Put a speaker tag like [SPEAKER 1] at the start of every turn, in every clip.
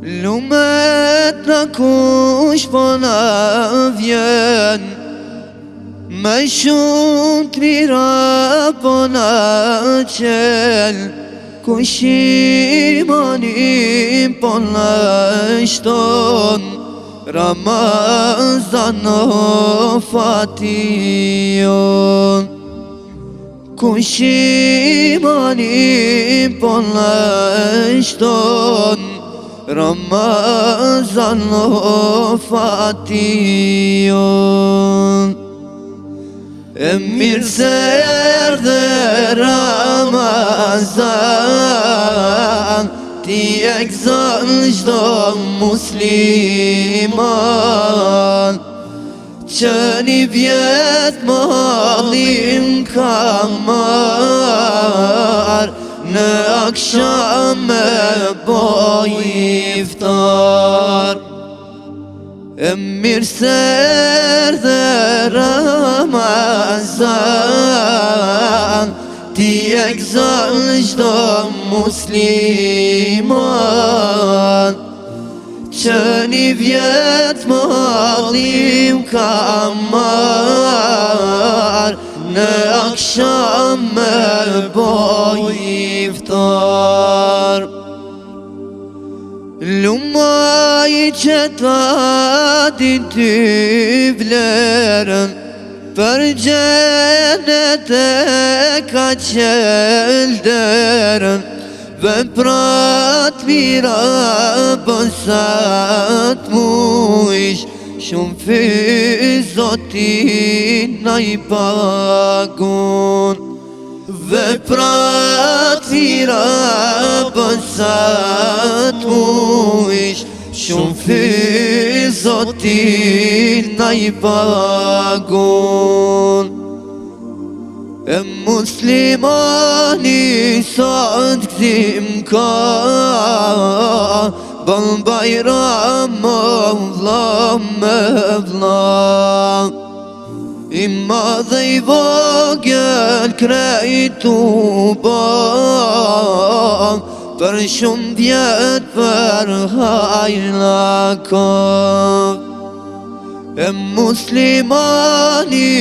[SPEAKER 1] Lumet në kush po në vjen, me shumë të mira po në qel, kush imanin po në shton, Ramazan o fation. Kush imanin po në shton, Ramazan o fation. E mirë se erdhe Ramazan, ti e gëzon çdo musliman, që një vjet mallim ka marr, në akşam me boj iftar. E mirë se erdhe Ramazan, ti e gëzon çdo musliman, që një vjet mallim ka marr, në akşam me boj iftar. Lumaj që ta din ty vlerën, për gjenet e ka qel derën, veprat mira bësat muish, shumë fyz Zotin na i pagun. Veprat mira bësat muish, shumë fyz Zotin na i pagun. E muslimani sot gzim ka, bën bajram vlla me vlla, i madhe i vogël krejt u bën, për shumë vjet për hajna ka. E muslimani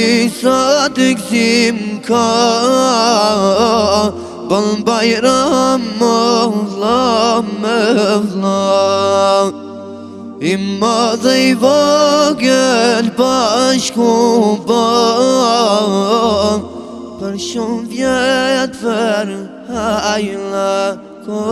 [SPEAKER 1] sot gzim ka, bën bajram vlla me vlla, i madhe i vogël bashku bën, për shumë vjet për hajna ka.